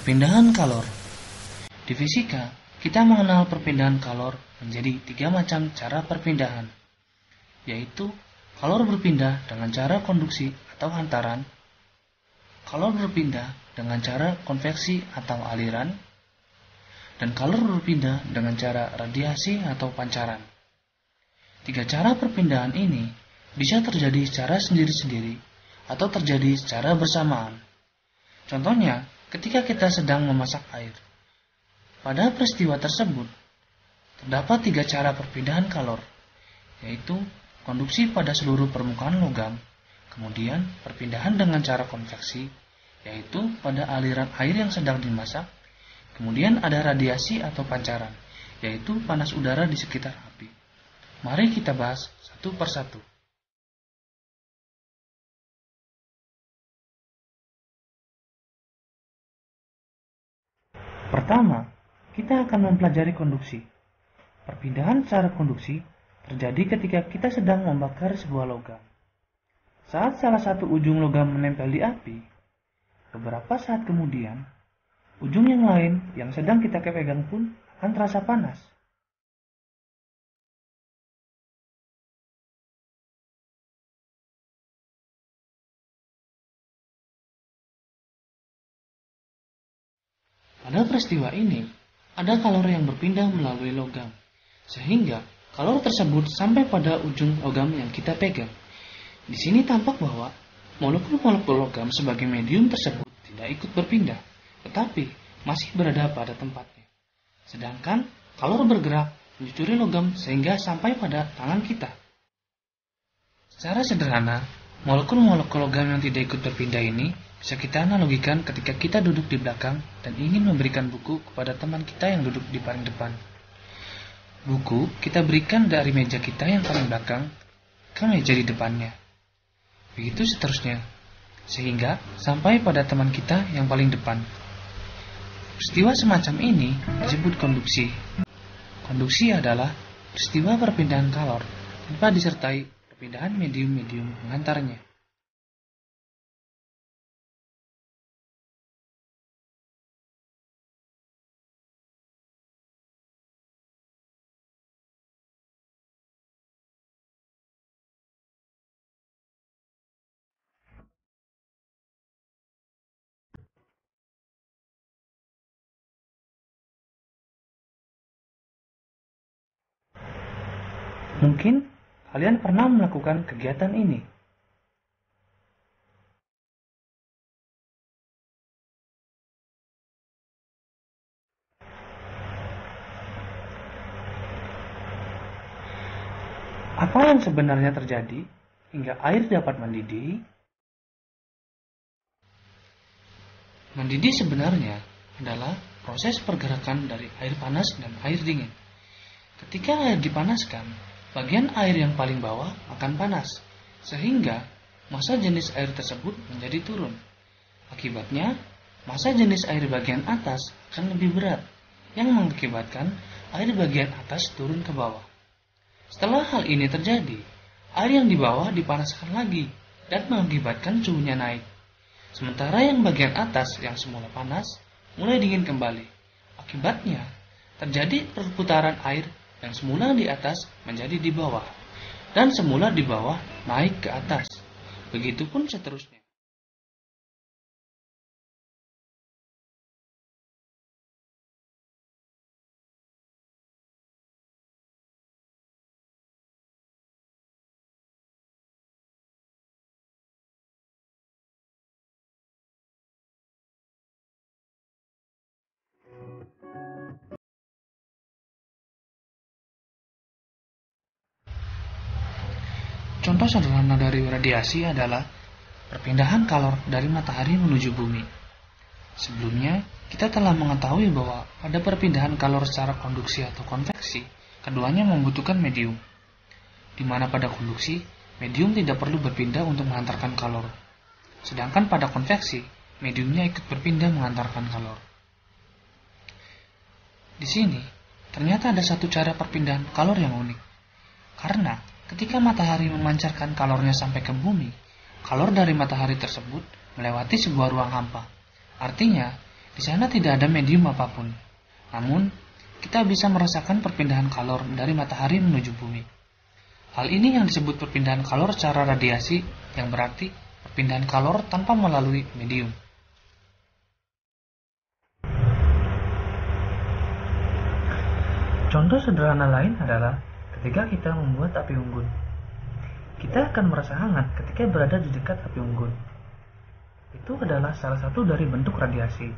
Perpindahan kalor. Di fisika, kita mengenal perpindahan kalor menjadi 3 macam cara perpindahan, yaitu kalor berpindah dengan cara konduksi atau hantaran, kalor berpindah dengan cara konveksi atau aliran, dan kalor berpindah dengan cara radiasi atau pancaran. 3 cara perpindahan ini bisa terjadi secara sendiri-sendiri atau terjadi secara bersamaan. Contohnya, ketika kita sedang memasak air. Pada peristiwa tersebut, terdapat 3 cara perpindahan kalor, yaitu konduksi pada seluruh permukaan logam, kemudian perpindahan dengan cara konveksi, yaitu pada aliran air yang sedang dimasak, kemudian ada radiasi atau pancaran, yaitu panas udara di sekitar api. Mari kita bahas satu persatu. Pertama, kita akan mempelajari konduksi. Perpindahan secara konduksi terjadi ketika kita sedang membakar sebuah logam. Saat salah satu ujung logam menempel di api, beberapa saat kemudian, ujung yang lain yang sedang kita pegang pun akan terasa panas. Pada peristiwa ini, ada kalor yang berpindah melalui logam, sehingga kalor tersebut sampai pada ujung logam yang kita pegang. Di sini tampak bahwa molekul-molekul logam sebagai medium tersebut tidak ikut berpindah, tetapi masih berada pada tempatnya. Sedangkan kalor bergerak menyusuri logam sehingga sampai pada tangan kita. Secara sederhana, molekul-molekul logam yang tidak ikut berpindah ini bisa kita analogikan ketika kita duduk di belakang dan ingin memberikan buku kepada teman kita yang duduk di paling depan. Buku kita berikan dari meja kita yang paling belakang ke meja di depannya. Begitu seterusnya, sehingga sampai pada teman kita yang paling depan. Peristiwa semacam ini disebut konduksi. Konduksi adalah peristiwa perpindahan kalor tanpa disertai perpindahan medium-medium pengantarnya. Mungkin kalian pernah melakukan kegiatan ini. Apa yang sebenarnya terjadi hingga air dapat mendidih? Mendidih sebenarnya adalah proses pergerakan dari air panas dan air dingin. Ketika air dipanaskan, bagian air yang paling bawah akan panas, sehingga massa jenis air tersebut menjadi turun. Akibatnya, massa jenis air bagian atas akan lebih berat, yang mengakibatkan air bagian atas turun ke bawah. Setelah hal ini terjadi, air yang di bawah dipanaskan lagi dan mengakibatkan suhunya naik. Sementara yang bagian atas yang semula panas mulai dingin kembali. Akibatnya, terjadi perputaran air yang semula di atas menjadi di bawah, dan semula di bawah naik ke atas. Begitupun seterusnya. Contoh sederhana dari radiasi adalah perpindahan kalor dari matahari menuju bumi. Sebelumnya, kita telah mengetahui bahwa pada perpindahan kalor secara konduksi atau konveksi, keduanya membutuhkan medium. Di mana pada konduksi, medium tidak perlu berpindah untuk mengantarkan kalor. Sedangkan pada konveksi, mediumnya ikut berpindah mengantarkan kalor. Di sini, ternyata ada satu cara perpindahan kalor yang unik. Karena ketika matahari memancarkan kalornya sampai ke bumi, kalor dari matahari tersebut melewati sebuah ruang hampa. Artinya, Di sana tidak ada medium apapun. Namun, kita bisa merasakan perpindahan kalor dari matahari menuju bumi. Hal ini yang disebut perpindahan kalor secara radiasi, yang berarti perpindahan kalor tanpa melalui medium. Contoh sederhana lain adalah ketika kita membuat api unggun. Kita akan merasa hangat ketika berada di dekat api unggun. Itu adalah salah satu dari bentuk radiasi.